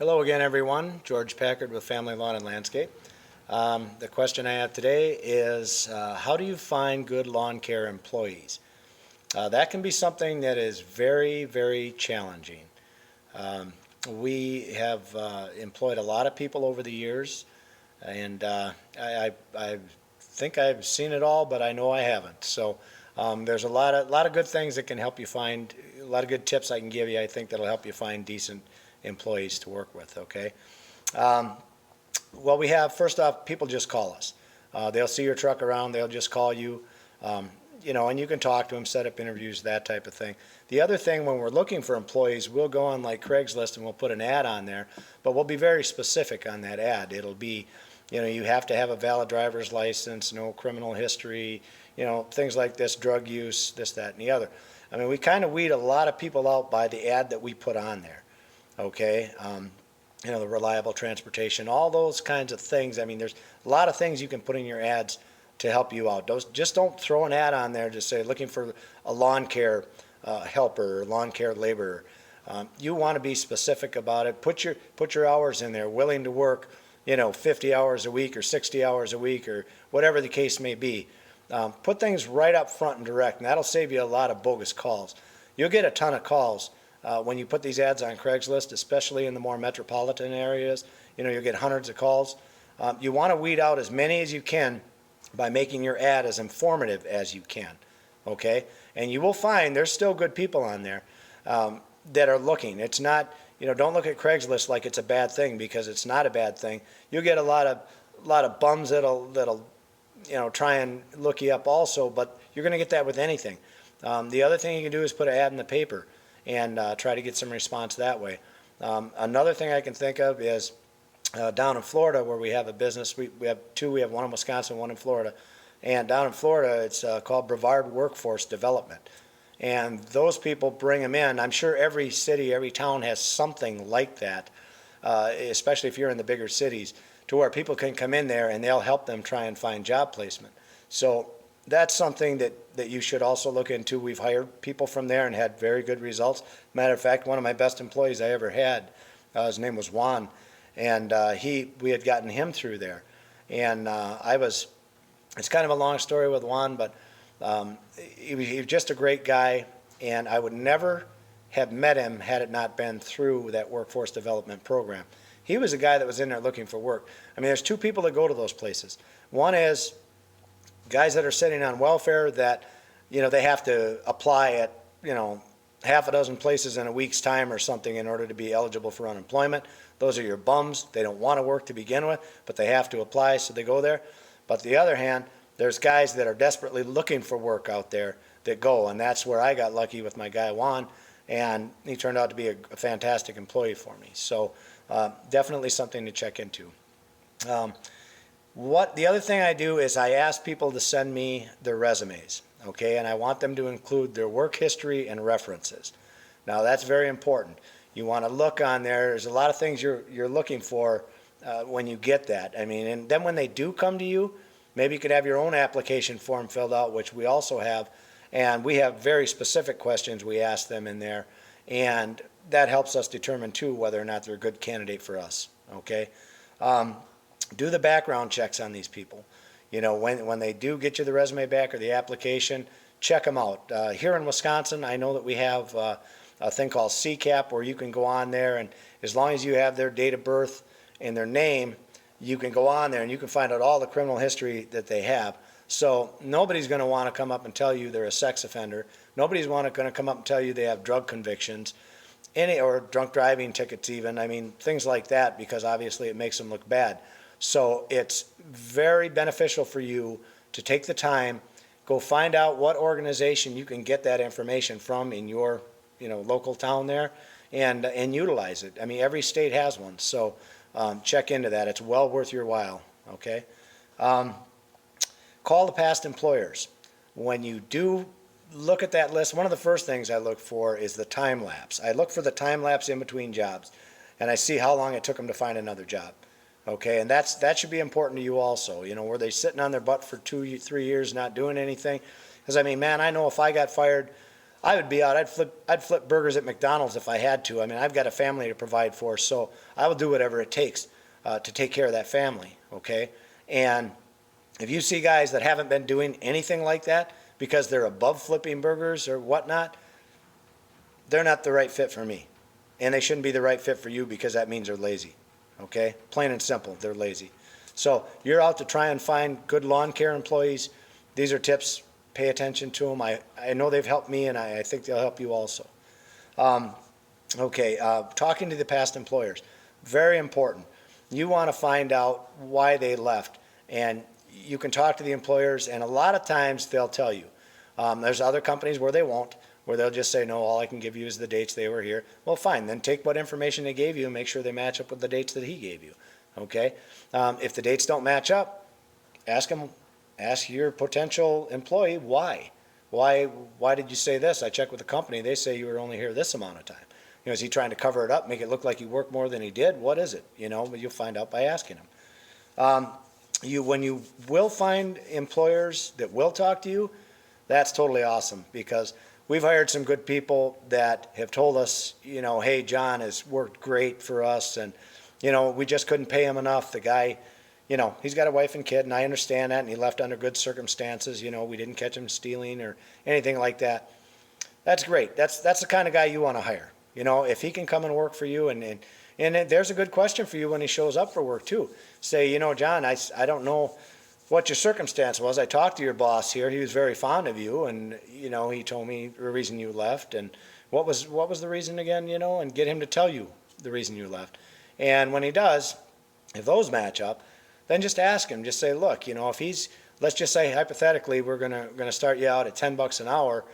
Hello again, everyone. George Packard with Family Lawn and Landscape. The question I have today is how do you find good lawn care employees? That can be something that is very, very challenging. Um, we have employed a lot of people over the years, and I think I've seen it all, but I know I haven't. So there's a lot of good things that can help you find, a lot of good tips I can give you, I think, that'll help you find decent employees to work with, okay? Um, well, we have, first off, people just call us. They'll see your truck around, they'll just call you, um, and you can talk to them, set up interviews, that type of thing. The other thing, when we're looking for employees, we'll go on like Craigslist and we'll put an ad on there, but we'll be very specific on that ad. It'll be, you have to have a valid driver's license, no criminal history, things like this, drug use, this, that, and the other. I mean, we kind of weed a lot of people out by the ad that we put on there, okay? The reliable transportation, all those kinds of things. I mean, there's a lot of things you can put in your ads to help you out. Just don't throw an ad on there to say looking for a lawn care helper or lawn care laborer. You want to be specific about it. Put your hours in there, willing to work, 50 hours a week or 60 hours a week or whatever the case may be. Put things right up front and direct, and that'll save you a lot of bogus calls. You'll get a ton of calls when you put these ads on Craigslist, especially in the more metropolitan areas. You'll get hundreds of calls. You want to weed out as many as you can by making your ad as informative as you can, okay? And you will find there's still good people on there that are looking. It's not, don't look at Craigslist like it's a bad thing, because it's not a bad thing. You'll get a lot of bums that'll try and look you up also, but you're going to get that with anything. The other thing you can do is put an ad in the paper and try to get some response that way. Another thing I can think of is down in Florida, where we have a business. We have two. We have one in Wisconsin, one in Florida. And down in Florida, it's called Brevard Workforce Development. And those people bring them in. I'm sure every city, every town has something like that, especially if you're in the bigger cities, to where people can come in there and they'll help them try and find job placement. So that's something that you should also look into. We've hired people from there and had very good results. Matter of fact, one of my best employees I ever had, his name was Juan, and we had gotten him through there. And it's kind of a long story with Juan, but he was just a great guy, and I would never have met him had it not been through that workforce development program. He was a guy that was in there looking for work. I mean, there's two people that go to those places. One is guys that are sitting on welfare that, they have to apply at, half a dozen places in a week's time or something in order to be eligible for unemployment. Those are your bums. They don't want to work to begin with, but they have to apply, so they go there. But the other hand, there's guys that are desperately looking for work out there that go, and that's where I got lucky with my guy Juan, and he turned out to be a fantastic employee for me. So definitely something to check into. The other thing I do is I ask people to send me their resumes, okay, and I want them to include their work history and references. Now that's very important. You want to look on there. There's a lot of things you're looking for when you get that. I mean, and then when they do come to you, maybe you could have your own application form filled out, which we also have, and we have very specific questions we ask them in there, and that helps us determine too whether or not they're a good candidate for us, okay? Do the background checks on these people. When they do get you the resume back or the application, check them out. Here in Wisconsin, I know that we have a thing called CCAP, where you can go on there, and as long as you have their date of birth and their name, you can go on there and you can find out all the criminal history that they have. So nobody's going to want to come up and tell you they're a sex offender. Nobody's going to come up and tell you they have drug convictions, or drunk driving tickets even. I mean, things like that, because obviously it makes them look bad. So it's very beneficial for you to take the time, go find out what organization you can get that information from in your local town there, and utilize it. I mean, every state has one, so check into that. It's well worth your while, okay? Call the past employers. When you do look at that list, one of the first things I look for is the time lapse. I look for the time lapse in between jobs, and I see how long it took them to find another job. Okay, and that should be important to you also. Were they sitting on their butt for 2, 3 years not doing anything? Because I mean, man, I know if I got fired, I would be out. I'd flip burgers at McDonald's if I had to. I mean, I've got a family to provide for, so I will do whatever it takes to take care of that family, okay? And if you see guys that haven't been doing anything like that because they're above flipping burgers or whatnot, they're not the right fit for me. And they shouldn't be the right fit for you because that means they're lazy, okay? Plain and simple, they're lazy. So you're out to try and find good lawn care employees. These are tips. Pay attention to them. I know they've helped me, and I think they'll help you also. Talking to the past employers, very important. You want to find out why they left, and you can talk to the employers, and a lot of times they'll tell you. There's other companies where they won't, where they'll just say, no, all I can give you is the dates they were here. Well, fine, then take what information they gave you and make sure they match up with the dates that he gave you, okay? If the dates don't match up, ask your potential employee why. Why did you say this? I checked with the company. They say you were only here this amount of time. You know, is he trying to cover it up, make it look like you worked more than he did? What is it? You know, but you'll find out by asking him. When you will find employers that will talk to you, that's totally awesome because we've hired some good people that have told us, you know, hey, John has worked great for us, and you know, we just couldn't pay him enough. The guy, you know, he's got a wife and kid, and I understand that, and he left under good circumstances. You know, we didn't catch him stealing or anything like that. That's great. That's the kind of guy you want to hire. You know, if he can come and work for you, and there's a good question for you when he shows up for work too. Say, you know, John, I don't know what your circumstance was. I talked to your boss here. He was very fond of you, and you know, he told me the reason you left, and what was the reason again? You know, and get him to tell you the reason you left. And when he does, if those match up, then just ask him. Just say, look, you know, if he's, let's just say hypothetically, we're gonna start you out at $10 an hour,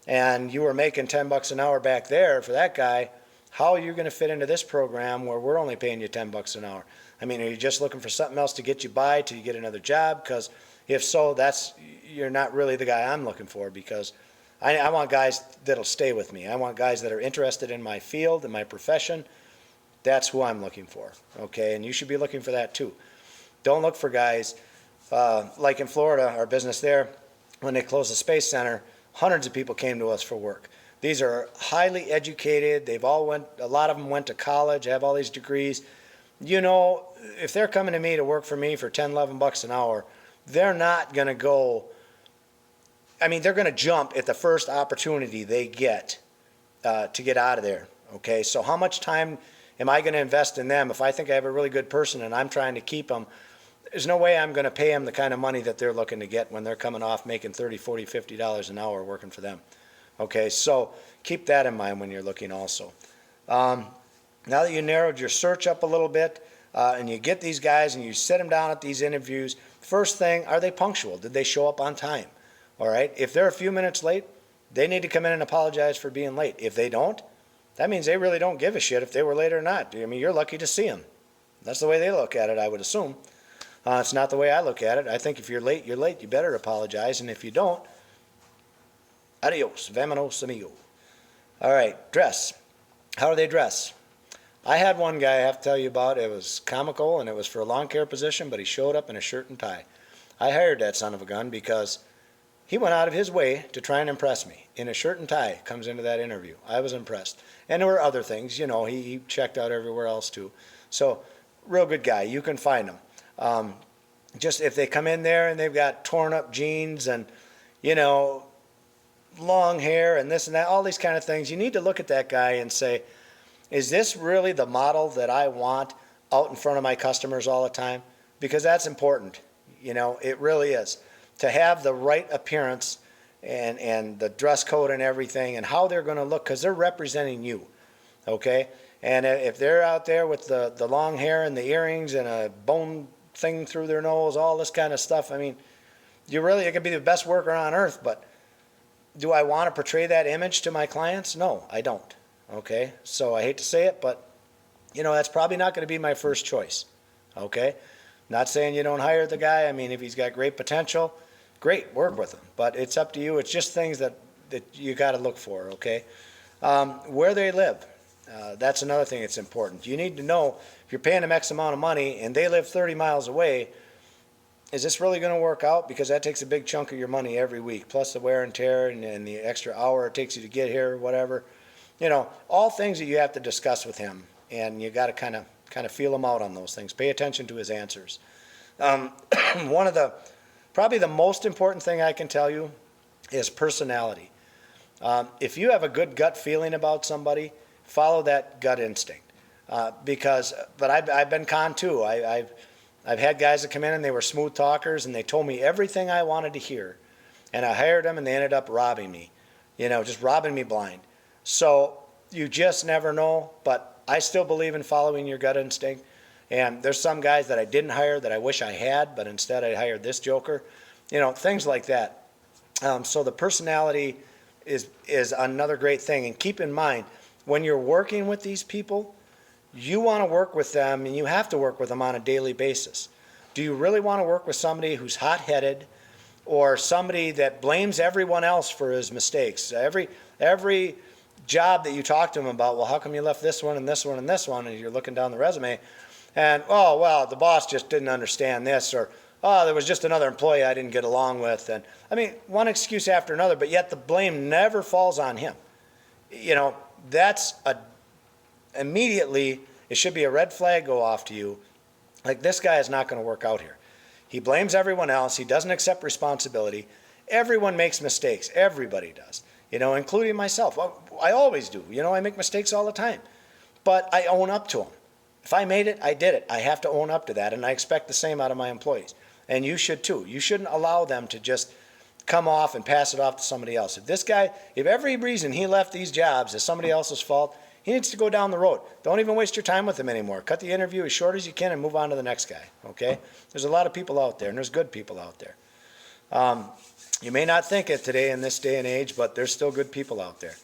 and you were making $10 an hour back there for that guy. How are you going to fit into this program where we're only paying you $10 an hour? I mean, are you just looking for something else to get you by till you get another job? Because if so, you're not really the guy I'm looking for, because I want guys that'll stay with me. I want guys that are interested in my field and my profession. That's who I'm looking for, okay? And you should be looking for that too. Don't look for guys like in Florida, our business there, when they closed the Space Center, hundreds of people came to us for work. These are highly educated. A lot of them went to college, have all these degrees. You know, if they're coming to me to work for me for $10, $11 an hour, they're not going to go, I mean, they're going to jump at the first opportunity they get to get out of there, okay? So how much time am I going to invest in them if I think I have a really good person and I'm trying to keep them? There's no way I'm going to pay them the kind of money that they're looking to get when they're coming off making $30, $40, $50 an hour working for them. Okay, so keep that in mind when you're looking also. Now that you narrowed your search up a little bit and you get these guys and you sit them down at these interviews, first thing, are they punctual? Did they show up on time? All right, if they're a few minutes late, they need to come in and apologize for being late. If they don't, that means they really don't give a shit if they were late or not. I mean, you're lucky to see them. That's the way they look at it, I would assume. It's not the way I look at it. I think if you're late, you're late. You better apologize. And if you don't, adios, vamonos, amigo. All right, dress. How do they dress? I had one guy I have to tell you about. It was comical, and it was for a lawn care position, but he showed up in a shirt and tie. I hired that son of a gun because he went out of his way to try and impress me. In a shirt and tie, comes into that interview. I was impressed. And there were other things. You know, he checked out everywhere else too. So, real good guy. You can find him. Just if they come in there and they've got torn up jeans and, you know, long hair and this and that, all these kind of things, you need to look at that guy and say, is this really the model that I want out in front of my customers all the time? Because that's important. You know, it really is. To have the right appearance and the dress code and everything and how they're going to look, because they're representing you, okay? And if they're out there with the long hair and the earrings and a bone thing through their nose, all this kind of stuff, I mean, it can be the best worker on earth, but do I want to portray that image to my clients? No, I don't, okay? So I hate to say it, but, you know, that's probably not going to be my first choice, okay? Not saying you don't hire the guy. I mean, if he's got great potential, great, work with him. But it's up to you. It's just things that you got to look for, okay? Where they live. That's another thing that's important. You need to know if you're paying them X amount of money and they live 30 miles away, is this really going to work out? Because that takes a big chunk of your money every week, plus the wear and tear and the extra hour it takes you to get here, or whatever. All things that you have to discuss with him, and you got to kind of feel him out on those things. Pay attention to his answers. One of probably the most important thing I can tell you is personality. If you have a good gut feeling about somebody, follow that gut instinct. But I've been conned too. I've had guys that come in and they were smooth talkers and they told me everything I wanted to hear, and I hired them and they ended up robbing me, just robbing me blind. So you just never know, but I still believe in following your gut instinct. And there's some guys that I didn't hire that I wish I had, but instead I hired this joker, things like that. So the personality is another great thing. And keep in mind, when you're working with these people, you want to work with them, and you have to work with them on a daily basis. Do you really want to work with somebody who's hot-headed, or somebody that blames everyone else for his mistakes? Every job that you talk to him about, well, how come you left this one and this one and this one, and you're looking down the resume, and, oh, well, the boss just didn't understand this, or, oh, there was just another employee I didn't get along with. And one excuse after another, but yet the blame never falls on him. That's immediately, it should be a red flag go off to you. Like, this guy is not going to work out here. He blames everyone else. He doesn't accept responsibility. Everyone makes mistakes. Everybody does, including myself. I always do. I make mistakes all the time, but I own up to them. If I made it, I did it. I have to own up to that, and I expect the same out of my employees. And you should too. You shouldn't allow them to just come off and pass it off to somebody else. If every reason he left these jobs is somebody else's fault, he needs to go down the road. Don't even waste your time with him anymore. Cut the interview as short as you can and move on to the next guy, okay? There's a lot of people out there, and there's good people out there. You may not think it today in this day and age, but there's still good people out there.